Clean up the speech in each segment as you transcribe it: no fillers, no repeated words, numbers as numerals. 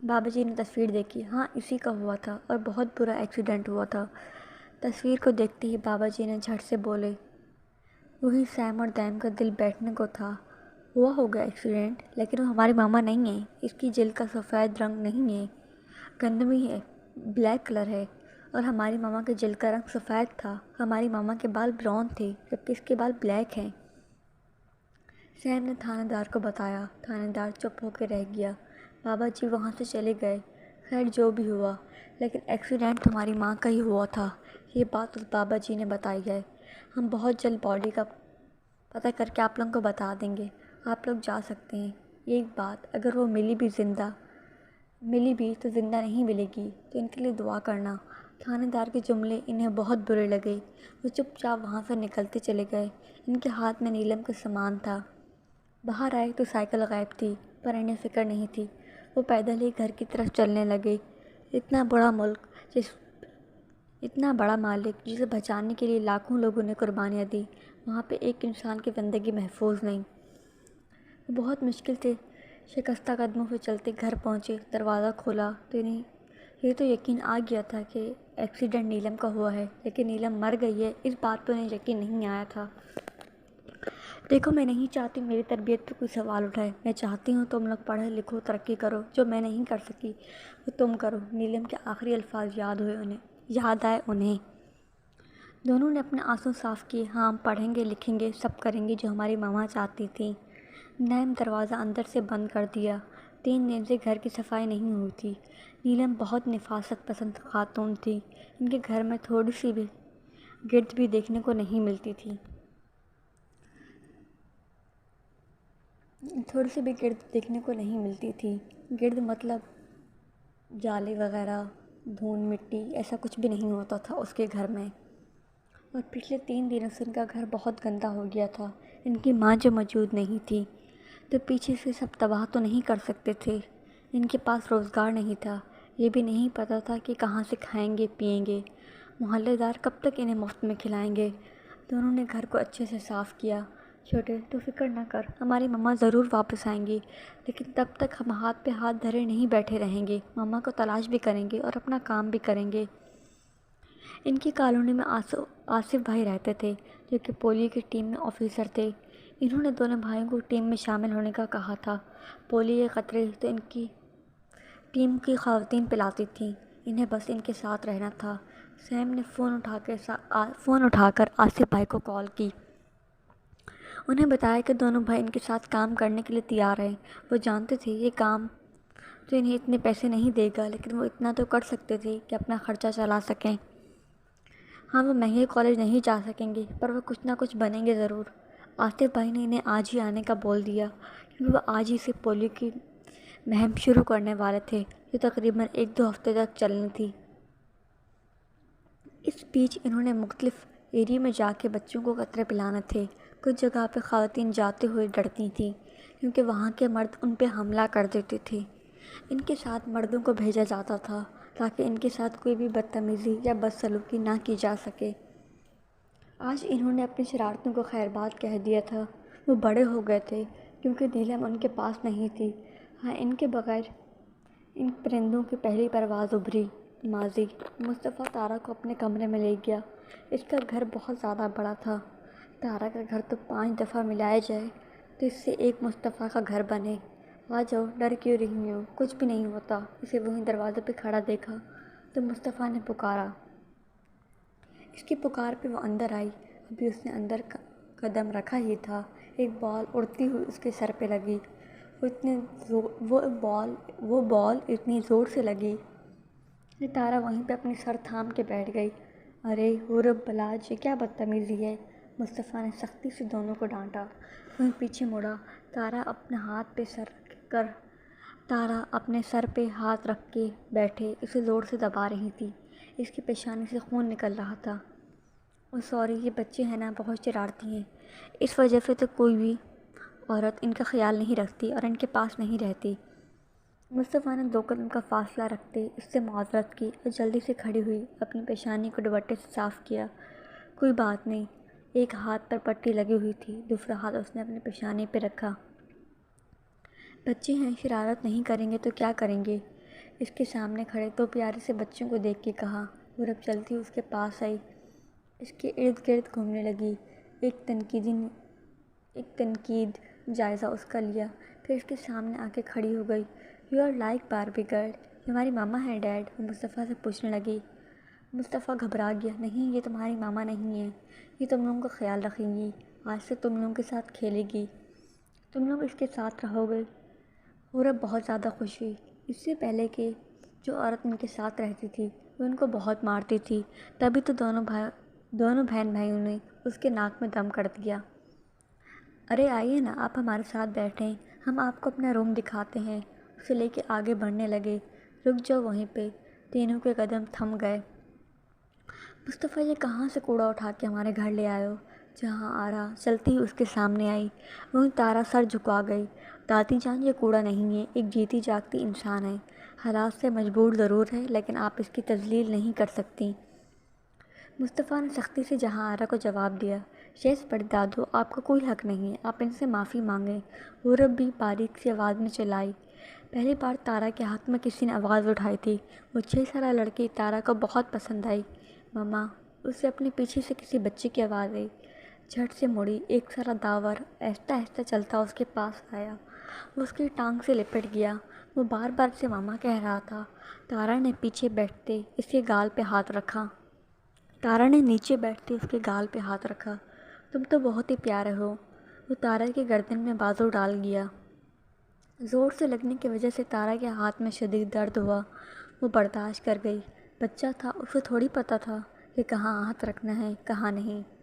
بابا جی نے تصویر دیکھی، ہاں اسی کا ہوا تھا اور بہت برا ایکسیڈنٹ ہوا تھا۔ تصویر کو دیکھتے ہی بابا جی نے جھٹ سے بولے، وہی سیم اور دیم کا دل بیٹھنے کو تھا۔ ہوا ہوگا ایکسیڈنٹ، لیکن وہ ہماری ماما نہیں ہے، اس کی جلد کا سفید رنگ نہیں ہے، گندمی ہے، بلیک کلر ہے، اور ہماری ماما کے جلد کا رنگ سفید تھا۔ ہماری ماما کے بال براؤن تھے جبکہ اس کے بال بلیک ہیں۔ سیم نے تھانے دار کو بتایا۔ تھانے دار چپ ہو کے رہ گیا۔ بابا جی وہاں سے چلے گئے۔ خیر جو بھی ہوا، لیکن ایکسیڈنٹ ہماری ماں کا ہی ہوا تھا، یہ بات اس بابا جی نے بتائی ہے۔ ہم بہت جلد باڈی کا پتہ کر کے آپ لوگوں کو بتا دیں گے، آپ لوگ جا سکتے ہیں۔ ایک بات، اگر وہ ملی بھی تو زندہ نہیں ملے گی تو ان کے لیے دعا کرنا۔ تھانے دار کے جملے انہیں بہت برے لگے۔ وہ چپ چاپ وہاں سے نکلتے چلے گئے۔ ان کے ہاتھ میں نیلم کا سامان تھا۔ باہر آئے تو سائیکل غائب تھی، پر انہیں فکر نہیں تھی۔ وہ پیدل ہی گھر کی طرف چلنے لگے۔ اتنا بڑا ملک، اتنا بڑا مالک جسے بچانے کے لیے لاکھوں لوگوں نے قربانیاں دی، وہاں پہ ایک انسان کی زندگی محفوظ نہیں۔ وہ بہت مشکل سے شکستہ قدموں سے چلتے گھر پہنچے۔ دروازہ کھولا تو انہیں یہ تو یقین آ گیا تھا کہ ایکسیڈنٹ نیلم کا ہوا ہے، لیکن نیلم مر گئی ہے اس بات پہ انہیں یقین نہیں آیا تھا۔ دیکھو، میں نہیں چاہتی میری تربیت پہ کوئی سوال اٹھائے۔ میں چاہتی ہوں تم لوگ پڑھو لکھو، ترقی کرو، جو میں نہیں کر سکی وہ تم کرو۔ نیلم کے آخری الفاظ یاد آئے انہیں۔ دونوں نے اپنے آنسو صاف کیے۔ ہاں، ہم پڑھیں گے، لکھیں گے، سب کریں گے جو ہماری ماما چاہتی تھیں۔ نیم دروازہ اندر سے بند کر دیا۔ 3 دن سے گھر کی صفائی نہیں ہوئی تھی۔ نیلم بہت نفاست پسند خاتون تھی۔ ان کے گھر میں تھوڑی سی بھی گرد بھی دیکھنے کو نہیں ملتی تھی۔ گرد مطلب جالے وغیرہ، دھول مٹی، ایسا کچھ بھی نہیں ہوتا تھا اس کے گھر میں۔ اور پچھلے 3 دنوں سے ان کا گھر بہت گندا ہو گیا تھا۔ ان کی ماں جو موجود نہیں تھی تو پیچھے سے سب تباہ تو نہیں کر سکتے تھے۔ ان کے پاس روزگار نہیں تھا، یہ بھی نہیں پتہ تھا کہ کہاں سے کھائیں گے پیئیں گے، محلے دار کب تک انہیں مفت میں کھلائیں گے۔ دونوں نے گھر کو اچھے سے صاف کیا۔ چھوٹے، تو فکر نہ کر، ہماری ماما ضرور واپس آئیں گی، لیکن تب تک ہم ہاتھ پہ ہاتھ دھرے نہیں بیٹھے رہیں گے، ماما کو تلاش بھی کریں گے اور اپنا کام بھی کریں گے۔ ان کی کالونی میں آصف بھائی رہتے تھے، جو کہ پولیو کی ٹیم میں آفیسر تھے۔ انہوں نے دونوں بھائیوں کو ٹیم میں شامل ہونے کا کہا تھا۔ پولیو کے قطرے تو ان کی ٹیم کی خواتین پلاتی تھیں، انہیں بس ان کے ساتھ رہنا تھا۔ سیم نے فون اٹھا کر آصف بھائی کو کال کی۔ انہیں بتایا کہ دونوں بھائی ان کے ساتھ کام کرنے کے لیے تیار ہیں۔ وہ جانتے تھے یہ کام تو انہیں اتنے پیسے نہیں دے گا، لیکن وہ اتنا تو کر سکتے تھے کہ اپنا خرچہ چلا سکیں۔ ہاں، وہ مہنگے کالج نہیں جا سکیں گے، پر وہ کچھ نہ کچھ بنیں گے ضرور۔ آصف بھائی نے انہیں آج ہی آنے کا بول دیا، کیونکہ وہ آج ہی سے پولیو کی مہم شروع کرنے والے تھے، جو تقریباً 1-2 ہفتے تک چلنی تھی۔ اس بیچ انہوں نے مختلف ایریے میں جا کے بچوں کو قطرے پلانے تھے۔ کچھ جگہ پہ خواتین جاتے ہوئے ڈرتی تھیں، کیونکہ وہاں کے مرد ان پہ حملہ کر دیتے تھے۔ ان کے ساتھ مردوں کو بھیجا جاتا تھا تاکہ ان کے ساتھ کوئی بھی بدتمیزی یا بدسلوکی نہ کی جا سکے۔ آج انہوں نے اپنی شرارتوں کو خیر بات کہہ دیا تھا۔ وہ بڑے ہو گئے تھے، کیونکہ نیلم ان کے پاس نہیں تھی۔ ہاں، ان کے بغیر ان پرندوں کی پہلی پرواز ابھری۔ ماضی، مصطفیٰ تارا کو اپنے کمرے میں لے گیا۔ اس کا گھر بہت زیادہ بڑا تھا۔ تارا کا گھر تو 5 دفعہ ملایا جائے تو اس سے ایک مصطفیٰ کا گھر بنے۔ آ جاؤ، ڈر کیوں رہی ہو، کچھ بھی نہیں ہوتا۔ اسے وہیں دروازے پہ کھڑا دیکھا تو مصطفیٰ نے پکارا۔ اس کی پکار پہ وہ اندر آئی۔ ابھی اس نے اندر قدم رکھا ہی تھا، ایک بال اڑتی ہوئی اس کے سر پہ لگی۔ وہ بال اتنی زور سے لگی کہ تارا وہیں پہ اپنی سر تھام کے بیٹھ گئی۔ ارے حورب بلاج، یہ کیا بدتمیزی ہے! مصطفیٰ نے سختی سے دونوں کو ڈانٹا۔ وہیں پیچھے مڑا۔ تارا اپنے سر پہ ہاتھ رکھ کے بیٹھے اسے زور سے دبا رہی تھی۔ اس کی پیشانی سے خون نکل رہا تھا۔ اوہ سوری، یہ بچے ہیں نا، بہت شرارتی ہیں، اس وجہ سے تو کوئی بھی عورت ان کا خیال نہیں رکھتی اور ان کے پاس نہیں رہتی۔ مصطفیٰ نے 2 قدم کا فاصلہ رکھتے اس سے معذرت کی اور جلدی سے کھڑی ہوئی، اپنی پیشانی کو دوپٹے سے صاف کیا۔ کوئی بات نہیں۔ ایک ہاتھ پر پٹی لگی ہوئی تھی، دوسرا ہاتھ اس نے اپنی پیشانی پہ رکھا۔ بچے ہیں، شرارت نہیں کریں گے تو کیا کریں گے؟ اس کے سامنے کھڑے دو پیارے سے بچوں کو دیکھ کے کہا۔ غورب چلتی اس کے پاس آئی، اس کے ارد گرد گھومنے لگی، ایک تنقید جائزہ اس کا لیا، پھر اس کے سامنے آ کے کھڑی ہو گئی۔ "You are like Barbie girl, یہ ہماری ماما ہے ڈیڈ"، وہ مصطفیٰ سے پوچھنے لگی۔ مصطفیٰ گھبرا گیا۔ "نہیں، یہ تمہاری ماما نہیں ہے، یہ تم لوگوں کا خیال رکھے گی، آج سے تم لوگوں کے ساتھ کھیلے گی، تم لوگ اس کے ساتھ رہو گے"۔ غورب بہت زیادہ خوش ہوئی۔ اس سے پہلے کہ جو عورت ان کے ساتھ رہتی تھی وہ ان کو بہت مارتی تھی، تبھی تو دونوں بہن بھائیوں نے اس کے ناک میں دم کر دیا۔ "ارے آئیے نا، آپ ہمارے ساتھ بیٹھیں، ہم آپ کو اپنا روم دکھاتے ہیں"، اسے لے کے آگے بڑھنے لگے۔ "رک جاؤ وہیں پہ"، تینوں کے قدم تھم گئے۔ "مصطفیٰ، یہ کہاں سے کوڑا اٹھا کے ہمارے گھر لے آئے ہو"، جہاں آرا چلتی ہی اس کے سامنے آئی۔ وہیں تارا سر جھکا گئی۔ "دادی جان، یہ کوڑا نہیں ہے، ایک جیتی جاگتی انسان ہے، حالات سے مجبور ضرور ہے لیکن آپ اس کی تذلیل نہیں کر سکتی"۔ مصطفیٰ نے سختی سے جہاں آرا کو جواب دیا۔ "شیز بڑے دادو، آپ کا کوئی حق نہیں ہے، آپ ان سے معافی مانگیں"، غورب بھی باریک سی آواز میں چلائی۔ پہلی بار تارا کے حق میں کسی نے آواز اٹھائی تھی۔ وہ 6 سالہ لڑکی تارا کو بہت پسند آئی۔ "مما"، اسے اپنے پیچھے سے کسی بچے کی آواز آئی۔ جھٹ سے مڑی، 1 سالہ داور آہستہ آہستہ چلتا اس کے پاس آیا۔ وہ اس کی ٹانگ سے لپٹ گیا۔ وہ بار بار اسے ماما کہہ رہا تھا۔ تارا نے پیچھے بیٹھتے اس کے گال پہ ہاتھ رکھا۔ تارا نے نیچے بیٹھتے اس کے گال پہ ہاتھ رکھا۔ "تم تو بہت ہی پیارے ہو"، وہ تارا کی گردن میں بازو ڈال گیا۔ زور سے لگنے کی وجہ سے تارا کے ہاتھ میں شدید درد ہوا۔ وہ برداشت کر گئی۔ بچہ تھا، اسے تھوڑی پتہ تھا کہ کہاں ہاتھ رکھنا ہے کہاں نہیں۔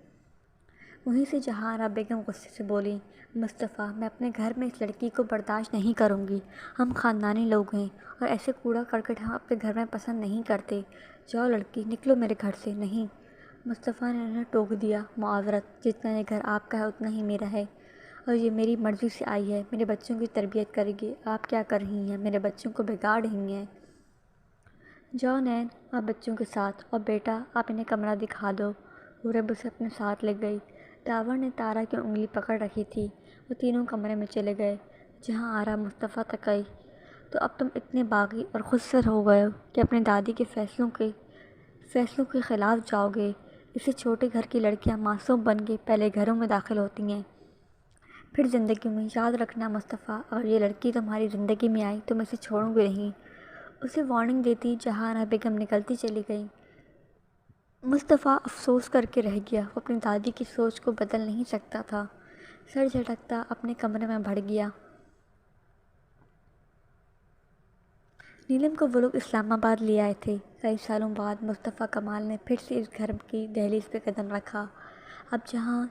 وہیں سے جہاں آرا بیگم غصے سے بولی۔ "مصطفیٰ، میں اپنے گھر میں اس لڑکی کو برداشت نہیں کروں گی، ہم خاندانی لوگ ہیں اور ایسے کوڑا کرکٹ ہم اپنے گھر میں پسند نہیں کرتے، جاؤ لڑکی، نکلو میرے گھر سے"۔ "نہیں"، مصطفیٰ نے انہیں ٹوک دیا۔ "معذرت، جتنا یہ گھر آپ کا ہے اتنا ہی میرا ہے، اور یہ میری مرضی سے آئی ہے، میرے بچوں کی تربیت کرے گی، آپ کیا کر رہی ہیں، میرے بچوں کو بگاڑ رہی ہیں"۔ "جاؤ نین، آپ بچوں کے ساتھ، اور بیٹا آپ انہیں کمرہ دکھا دو"۔ غورب اسے اپنے ساتھ لے گئی۔ داور نے تارا کی انگلی پکڑ رکھی تھی۔ وہ تینوں کمرے میں چلے گئے۔ جہاں آرا مصطفیٰ تک آئی۔ "تو اب تم اتنے باغی اور خود سر ہو گئے ہو کہ اپنی دادی کے فیصلوں کے خلاف جاؤ گے، اسے چھوٹے گھر کی لڑکیاں معصوم بن کے پہلے گھروں میں داخل ہوتی ہیں، پھر زندگی میں، یاد رکھنا مصطفیٰ، اگر یہ لڑکی تمہاری زندگی میں آئی تو میں اسے چھوڑوں گی نہیں"، اسے وارننگ دیتی جہاں آرا بیگم نکلتی چلی گئی۔ مصطفیٰ افسوس کر کے رہ گیا۔ وہ اپنی دادی کی سوچ کو بدل نہیں سکتا تھا۔ سر جھٹکتا اپنے کمرے میں بڑھ گیا۔ نیلم کو وہ لوگ اسلام آباد لے آئے تھے۔ کئی سالوں بعد مصطفیٰ کمال نے پھر سے اس گھر کی دہلیز پہ قدم رکھا۔ اب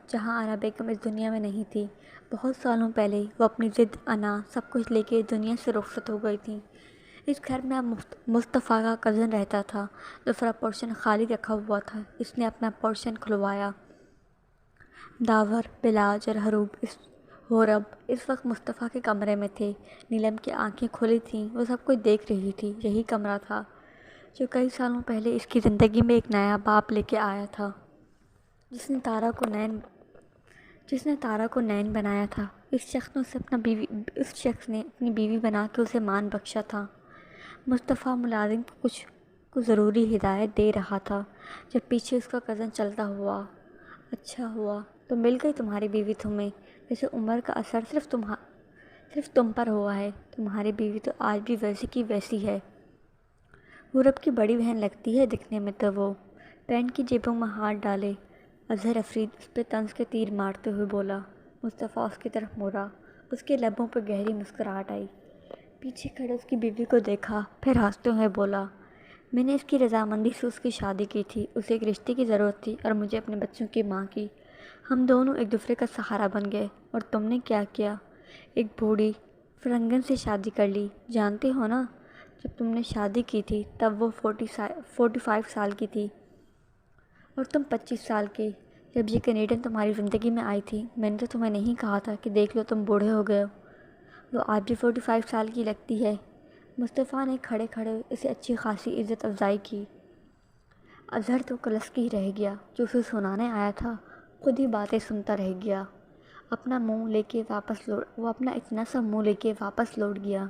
جہاں آرا بیگم اس دنیا میں نہیں تھی، بہت سالوں پہلے وہ اپنی ضد، انا، سب کچھ لے کے دنیا سے رخصت ہو گئی تھی۔ اس گھر میں اب مصطفیٰ کا کزن رہتا تھا۔ دوسرا پورشن خالی رکھا ہوا تھا، اس نے اپنا پورشن کھلوایا۔ داور، بلاج اور غورب اس وقت مصطفیٰ کے کمرے میں تھے۔ نیلم کی آنکھیں کھلی تھیں، وہ سب کچھ دیکھ رہی تھی۔ یہی کمرہ تھا جو کئی سالوں پہلے اس کی زندگی میں ایک نیا باپ لے کے آیا تھا، جس نے تارا کو نین بنایا تھا۔ اس شخص نے اپنی بیوی بنا کے اسے مان بخشا تھا۔ مصطفیٰ ملازم کو کچھ ضروری ہدایت دے رہا تھا، جب پیچھے اس کا کزن چلتا ہوا۔ "اچھا ہوا تو مل گئی تمہاری بیوی تمہیں، ویسے عمر کا اثر صرف تم پر ہوا ہے، تمہاری بیوی تو آج بھی ویسی کی ویسی ہے"۔ غورب کی بڑی بہن لگتی ہے دکھنے میں تو وہ۔ پینٹ کی جیبوں میں ہاتھ ڈالے اظہر افرید اس پہ طنز کے تیر مارتے ہوئے بولا۔ مصطفیٰ اس کی طرف مڑا، اس کے لبوں پہ گہری مسکراہٹ آئی۔ پیچھے کھڑے اس کی بیوی کو دیکھا، پھر ہنستے ہوئے بولا۔ "میں نے اس کی رضامندی سے اس کی شادی کی تھی، اسے ایک رشتے کی ضرورت تھی اور مجھے اپنے بچوں کی ماں کی۔ ہم دونوں ایک دوسرے کا سہارا بن گئے، اور تم نے کیا کیا، ایک بوڑھی فرنگن سے شادی کر لی، جانتے ہو نا، جب تم نے شادی کی تھی تب وہ 45 سال کی تھی اور تم 25 سال کے۔ جب یہ کینیڈین تمہاری زندگی میں آئی تھی، میں نے تو تمہیں نہیں کہا تھا کہ دیکھ لو تم بوڑھے ہو گئے ہو، وہ آج بھی 45 سال کی لگتی ہے"۔ مصطفیٰ نے کھڑے اسے اچھی خاصی عزت افزائی کی۔ اظہر تو کلسکی ہی رہ گیا، جو اسے سنانے آیا تھا خود ہی باتیں سنتا رہ گیا۔ وہ اپنا اتنا سا منہ لے کے واپس لوٹ گیا۔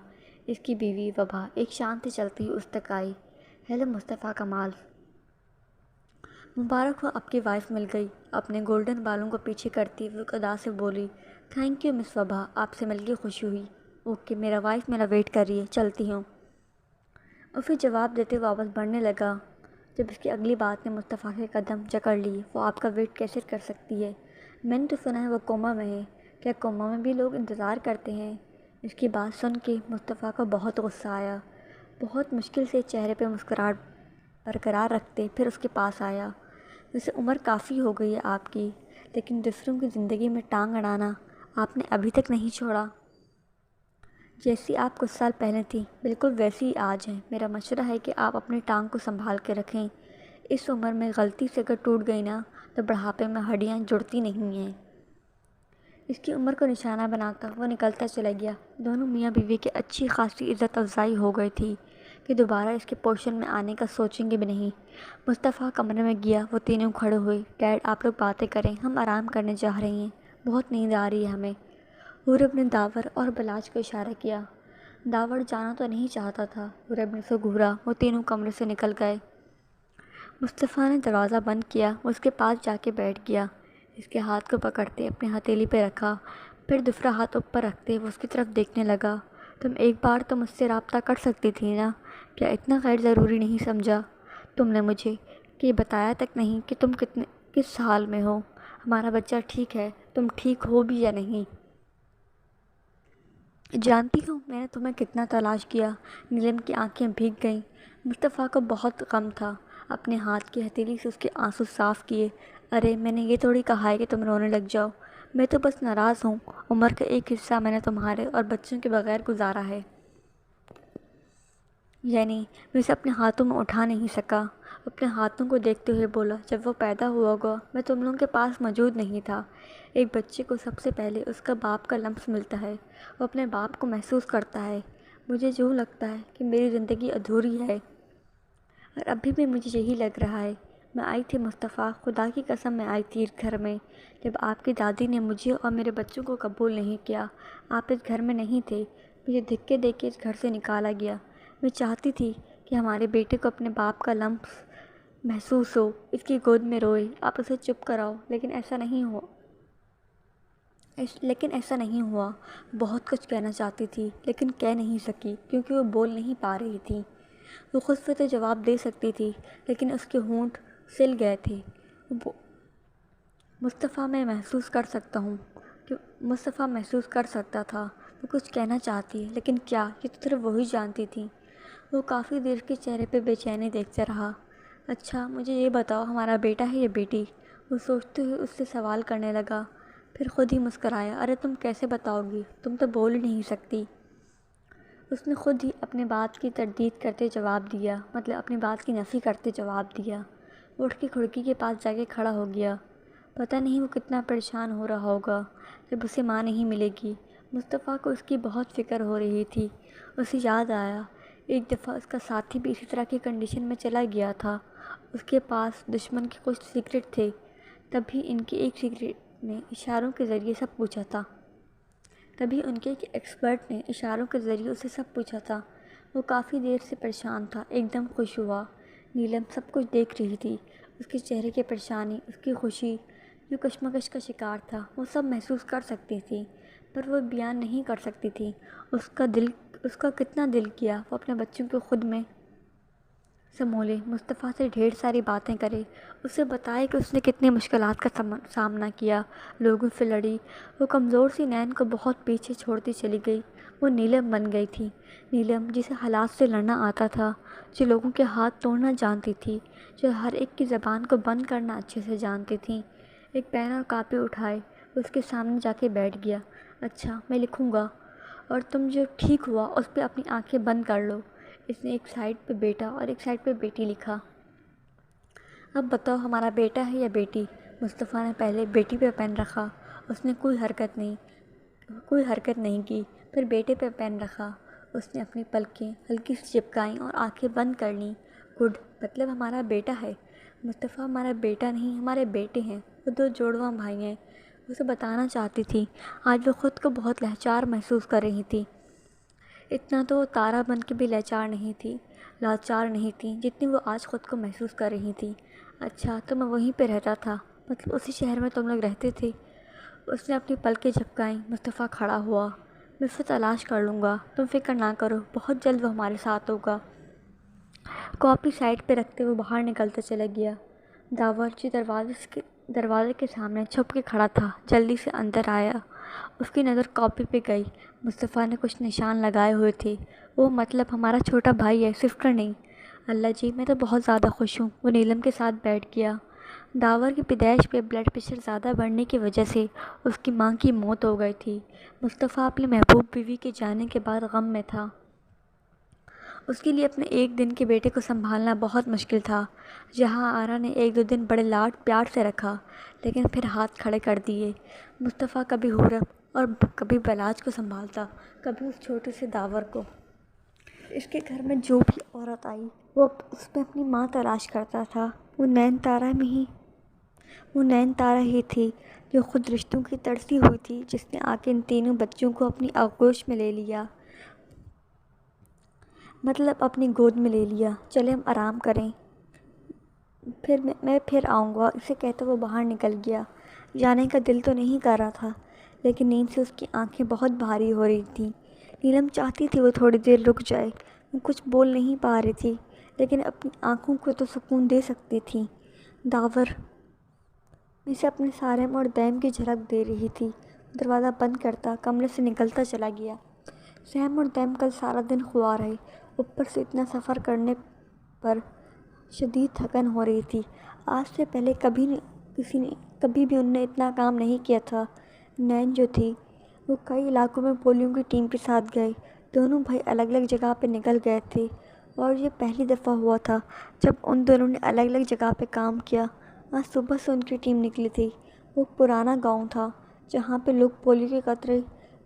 اس کی بیوی وبا ایک شان سے چلتی ہوئی اس تک آئی۔ ہیلو مصطفیٰ کمال، مبارک ہو آپ کی وائف مل گئی۔ اپنے گولڈن بالوں کو پیچھے کرتی وہ ادا سے بولی۔ تھینک یو مس وبا، آپ سے مل کے خوشی ہوئی۔ اوکے، میرا وائف میرا ویٹ کر رہی ہے، چلتی ہوں۔ اور پھر جواب دیتے واپس بڑھنے لگا۔ جب اس کی اگلی بات نے مصطفیٰ کے قدم جکڑ لیے، وہ آپ کا ویٹ کیسے کر سکتی ہے؟ میں نے تو سنا ہے وہ کوما میں ہے۔ کیا کوما میں بھی لوگ انتظار کرتے ہیں؟ اس کی بات سن کے مصطفیٰ کو بہت غصہ آیا۔ بہت مشکل سے چہرے پہ مسکراہٹ برقرار رکھتے پھر اس کے پاس آیا۔ ویسے عمر کافی ہو گئی ہے آپ کی، لیکن دوسروں کی زندگی میں ٹانگ اڑانا آپ نے ابھی تک نہیں چھوڑا۔ جیسی آپ کچھ سال پہلے تھی بالکل ویسی ہی آج ہیں۔ میرا مشورہ ہے کہ آپ اپنی ٹانگ کو سنبھال کے رکھیں۔ اس عمر میں غلطی سے اگر ٹوٹ گئی نا تو بڑھاپے میں ہڈیاں جڑتی نہیں ہیں۔ اس کی عمر کو نشانہ بناتا وہ نکلتا چلا گیا۔ دونوں میاں بیوی کی اچھی خاصی عزت افزائی ہو گئی تھی کہ دوبارہ اس کے پوشن میں آنے کا سوچیں گے بھی نہیں۔ مصطفیٰ کمرے میں گیا، وہ تینوں کھڑے ہوئے۔ ڈیڈ آپ لوگ باتیں کریں، ہم آرام کرنے جا رہے ہیں، بہت نیند آ رہی ہے ہمیں۔ حورب نے داور اور بلاج کو اشارہ کیا۔ داور جانا تو نہیں چاہتا تھا۔ حورب نے اسے گھورا، وہ تینوں کمرے سے نکل گئے۔ مصطفیٰ نے دروازہ بند کیا، وہ اس کے پاس جا کے بیٹھ گیا۔ اس کے ہاتھ کو پکڑتے اپنی ہتھیلی پہ رکھا، پھر دوسرا ہاتھ اوپر رکھتے وہ اس کی طرف دیکھنے لگا۔ تم ایک بار تو مجھ سے رابطہ کر سکتی تھی نا؟ کیا اتنا غیر ضروری نہیں سمجھا تم نے مجھے کہ یہ بتایا تک نہیں کہ تم کس حال میں ہو؟ ہمارا بچہ ٹھیک ہے، تم ٹھیک ہو بھی یا نہیں؟ جانتی ہو میں نے تمہیں کتنا تلاش کیا؟ نیلم کی آنکھیں بھیگ گئیں۔ مصطفیٰ کو بہت غم تھا۔ اپنے ہاتھ کی ہتھیلی سے اس کے آنسو صاف کیے۔ ارے میں نے یہ تھوڑی کہا ہے کہ تم رونے لگ جاؤ، میں تو بس ناراض ہوں۔ عمر کا ایک حصہ میں نے تمہارے اور بچوں کے بغیر گزارا ہے، یعنی میں اسے اپنے ہاتھوں میں اٹھا نہیں سکا۔ اپنے ہاتھوں کو دیکھتے ہوئے بولا، جب وہ پیدا ہوا ہوگا میں تم لوگوں کے پاس موجود نہیں تھا۔ ایک بچے کو سب سے پہلے اس کا باپ کا لمس ملتا ہے، وہ اپنے باپ کو محسوس کرتا ہے۔ مجھے جو لگتا ہے کہ میری زندگی ادھوری ہے، اور ابھی بھی مجھے یہی لگ رہا ہے۔ میں آئی تھی مصطفیٰ، خدا کی قسم میں آئی تھی اس گھر میں جب آپ کی دادی نے مجھے اور میرے بچوں کو قبول نہیں کیا۔ آپ اس گھر میں نہیں تھے، مجھے دھکے دے کے اس گھر سے نکالا گیا۔ میں چاہتی تھی کہ ہمارے بیٹے کو اپنے باپ کا لمس محسوس ہو، اس کی گود میں روئے، آپ اسے چپ کراؤ، لیکن ایسا نہیں ہوا۔ بہت کچھ کہنا چاہتی تھی لیکن کہہ نہیں سکی کیونکہ وہ بول نہیں پا رہی تھی۔ وہ خود سے تو جواب دے سکتی تھی لیکن اس کے ہونٹ سل گئے تھے۔ مصطفیٰ محسوس کر سکتا تھا وہ کچھ کہنا چاہتی ہے لیکن کیا، یہ تو صرف وہی جانتی تھی۔ وہ کافی دیر کے چہرے پہ بے چینی دیکھتا رہا۔ اچھا مجھے یہ بتاؤ، ہمارا بیٹا ہے یا بیٹی؟ وہ سوچتے ہوئے اس سے سوال کرنے لگا، پھر خود ہی مسکرایا۔ ارے تم کیسے بتاؤ گی، تم تو بول ہی نہیں سکتی۔ اس نے خود ہی اپنی بات کی تردید کرتے جواب دیا، مطلب اپنی بات کی نفی کرتے جواب دیا۔ وہ اٹھ کے کھڑکی کے پاس جا کے کھڑا ہو گیا۔ پتہ نہیں وہ کتنا پریشان ہو رہا ہوگا جب اسے ماں نہیں ملے گی۔ مصطفیٰ کو اس کی بہت فکر ہو رہی تھی۔ اسے یاد آیا ایک دفعہ اس کا ساتھی بھی اسی طرح کی کنڈیشن میں چلا گیا تھا۔ اس کے پاس دشمن کے کچھ سیکرٹ تھے، تبھی ان کے ایک سیکرٹ نے اشاروں کے ذریعے سب پوچھا تھا۔ تبھی ان کے ایک ایکسپرٹ نے اشاروں کے ذریعے اسے سب پوچھا تھا۔ وہ کافی دیر سے پریشان تھا، ایک دم خوش ہوا۔ نیلم سب کچھ دیکھ رہی تھی، اس کے چہرے کی پریشانی، اس کی خوشی، جو کشمکش کا شکار تھا، وہ سب محسوس کر سکتی تھی پر وہ بیان نہیں کر سکتی تھی۔ اس کا کتنا دل کیا وہ اپنے بچوں کو خود میں سمولے، مصطفیٰ سے ڈھیر ساری باتیں کرے، اسے بتائے کہ اس نے کتنی مشکلات کا سامنا کیا، لوگوں سے لڑی۔ وہ کمزور سی نین کو بہت پیچھے چھوڑتی چلی گئی۔ وہ نیلم بن گئی تھی، نیلم جسے حالات سے لڑنا آتا تھا، جو لوگوں کے ہاتھ توڑنا جانتی تھی، جو ہر ایک کی زبان کو بند کرنا اچھے سے جانتی تھی۔ ایک پین اور کاپی اٹھائے، اس کے سامنے جا کے بیٹھ گیا۔ اچھا میں لکھوں گا، اور تم جو ٹھیک ہوا اس پہ اپنی آنکھیں بند کر لو۔ اس نے ایک سائڈ پہ بیٹا اور ایک سائڈ پہ بیٹی لکھا۔ اب بتاؤ ہمارا بیٹا ہے یا بیٹی؟ مصطفیٰ نے پہلے بیٹی پہ پین رکھا، اس نے کوئی حرکت نہیں کی، پھر بیٹے پہ پین رکھا، اس نے اپنی پلکیں ہلکی سی چپکائیں اور آنکھیں بند کر لیں۔ گڈ، مطلب ہمارا بیٹا ہے۔ مصطفیٰ ہمارا بیٹا نہیں، ہمارے بیٹے ہیں، وہ 2 جوڑواں بھائی ہیں۔ اسے بتانا چاہتی تھی، آج وہ خود کو بہت لاچار محسوس کر رہی تھی۔ اتنا تو وہ تارا بن کے بھی لاچار نہیں تھی جتنی وہ آج خود کو محسوس کر رہی تھی۔ اچھا تو میں وہیں پہ رہتا تھا، مطلب اسی شہر میں تم لوگ رہتے تھے؟ اس نے اپنی پلکیں جھپکائیں۔ مصطفیٰ کھڑا ہوا۔ میں اسے تلاش کر لوں گا، تم فکر نہ کرو، بہت جلد وہ ہمارے ساتھ ہوگا۔ کاپی سائڈ پہ رکھتے وہ باہر نکلتا چلا گیا۔ داورچی دروازے کے سامنے چھپ کے کھڑا تھا، جلدی سے اندر آیا۔ اس کی نظر کاپی پہ گئی۔ مصطفیٰ نے کچھ نشان لگائے ہوئے تھے۔ وہ مطلب ہمارا چھوٹا بھائی ہے، سوفٹر نہیں۔ اللہ جی، میں تو بہت زیادہ خوش ہوں۔ وہ نیلم کے ساتھ بیٹھ گیا۔ داور کی پیدائش پہ بلڈ پریشر زیادہ بڑھنے کی وجہ سے اس کی ماں کی موت ہو گئی تھی۔ مصطفیٰ اپنی محبوب بیوی کے جانے کے بعد غم میں تھا۔ اس کے لیے اپنے ایک دن کے بیٹے کو سنبھالنا بہت مشکل تھا۔ جہاں آرا نے ایک دو دن بڑے لاڈ پیار سے رکھا، لیکن پھر ہاتھ کھڑے کر دیے۔ مصطفیٰ کبھی حورب اور کبھی بلاج کو سنبھالتا، کبھی اس چھوٹے سے داور کو۔ اس کے گھر میں جو بھی عورت آئی وہ اس میں اپنی ماں تلاش کرتا تھا۔ وہ نین تارا ہی تھی جو خود رشتوں کی ترسی ہوئی تھی، جس نے آ کے ان تینوں بچوں کو اپنی آغوش میں لے لیا، مطلب اپنی گود میں لے لیا۔ چلے ہم آرام کریں، میں پھر آؤں گا، اسے کہتا وہ باہر نکل گیا۔ جانے کا دل تو نہیں کر رہا تھا، لیکن نیند سے اس کی آنکھیں بہت بھاری ہو رہی تھیں۔ نیلم چاہتی تھی وہ تھوڑی دیر رک جائے۔ وہ کچھ بول نہیں پا رہی تھی، لیکن اپنی آنکھوں کو تو سکون دے سکتی تھی۔ داور میں سے اپنے سارم اور دیم کی جھلک دے رہی تھی۔ دروازہ بند کرتا کمرے سے نکلتا چلا گیا۔ سیم اور دیم کل سارا دن خوار رہے، اوپر سے اتنا سفر کرنے پر شدید تھکن ہو رہی تھی۔ آج سے پہلے کبھی بھی ان نے اتنا کام نہیں کیا تھا۔ نین جو تھی وہ کئی علاقوں میں پولیو کی ٹیم کے ساتھ گئے۔ دونوں بھائی الگ الگ جگہ پہ نکل گئے تھے، اور یہ پہلی دفعہ ہوا تھا جب ان دونوں نے الگ الگ جگہ پہ کام کیا۔ آج صبح سے ان کی ٹیم نکلی تھی۔ وہ پرانا گاؤں تھا جہاں پہ لوگ پولیو کے قطرے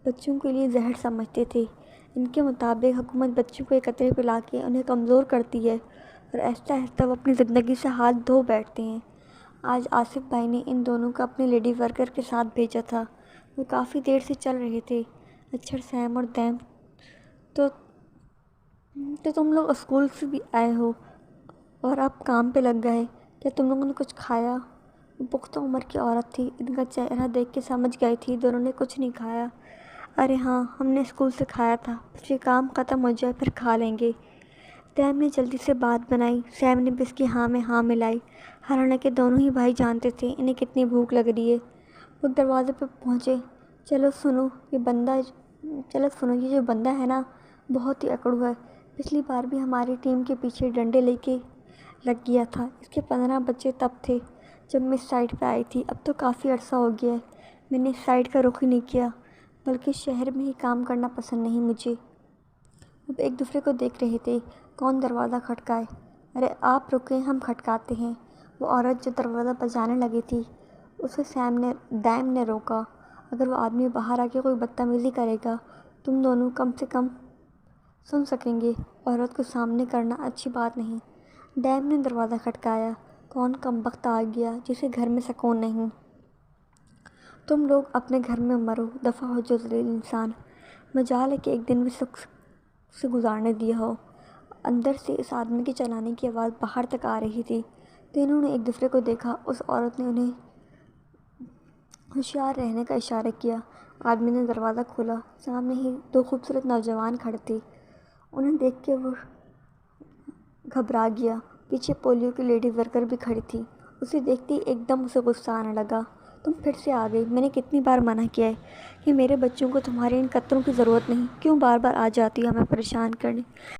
بچوں کے لیے زہر سمجھتے تھے۔ ان کے مطابق حکومت بچوں کو یہ قطرے پلا کے انہیں کمزور کرتی ہے، اور آہستہ آہستہ وہ اپنی زندگی سے ہاتھ دھو بیٹھتے ہیں۔ آج آصف بھائی نے ان دونوں کو اپنے لیڈی ورکر کے ساتھ بھیجا تھا۔ وہ کافی دیر سے چل رہے تھے۔ اچھا سیم اور دیم، تو تم لوگ اسکول سے بھی آئے ہو اور اب کام پہ لگ گئے، کیا تم لوگوں نے کچھ کھایا؟ وہ پختہ عمر کی عورت تھی، ان کا چہرہ دیکھ کے سمجھ گئی تھی دونوں نے کچھ نہیں کھایا۔ ارے ہاں، ہم نے اسکول سے کھایا تھا، بس یہ کام ختم ہو جائے پھر کھا لیں گے۔ دیم نے جلدی سے بات بنائی۔ سیم نے بھی اس کی ہاں میں ہاں ملائی، حالانکہ دونوں ہی بھائی جانتے تھے انہیں کتنی بھوک لگ رہی ہے۔ وہ دروازے پہ پہنچے۔ چلو سنو، یہ جو بندہ ہے نا، بہت ہی اکڑو ہے۔ پچھلی بار بھی ہماری ٹیم کے پیچھے ڈنڈے لے کے لگ گیا تھا۔ اس کے 15 بچے تب تھے جب میں اس سائٹ پہ آئی تھی۔ اب تو کافی عرصہ ہو گیا ہے، میں نے اس سائٹ کا رخ ہی نہیں کیا، بلکہ شہر میں ہی کام کرنا پسند نہیں مجھے۔ اب ایک دوسرے کو دیکھ رہے تھے، کون دروازہ کھٹکائے۔ ارے آپ رکیں، ہم کھٹکاتے ہیں۔ وہ عورت جو دروازہ بجانے لگی تھی اسے دیم نے روکا۔ اگر وہ آدمی باہر آ کے کوئی بدتمیزی کرے گا، تم دونوں کم سے کم سن سکیں گے۔ عورت کو سامنے کرنا اچھی بات نہیں۔ دیم نے دروازہ کھٹکایا۔ کون کمبخت آ گیا جسے گھر میں سکون نہیں؟ تم لوگ اپنے گھر میں مرو، دفع ہو جو ذلیل انسان۔ مجال ہے کہ ایک دن بھی سکھ سے گزارنے دیا ہو۔ اندر سے اس آدمی کے چلانے کی آواز باہر تک آ رہی تھی۔ تینوں نے ایک دوسرے کو دیکھا۔ اس عورت نے انہیں ہوشیار رہنے کا اشارہ کیا۔ آدمی نے دروازہ کھولا۔ سامنے ہی 2 خوبصورت نوجوان کھڑے تھے۔ انہیں دیکھ کے وہ گھبرا گیا۔ پیچھے پولیو کی لیڈی ورکر بھی کھڑی تھی۔ اسے دیکھتے ہی ایک دم اسے غصہ آنے لگا۔ تم پھر سے آ گئی، میں نے کتنی بار منع کیا ہے کہ میرے بچوں کو تمہارے ان قطروں کی ضرورت نہیں، کیوں بار بار آ جاتی ہو ہمیں پریشان کرنے؟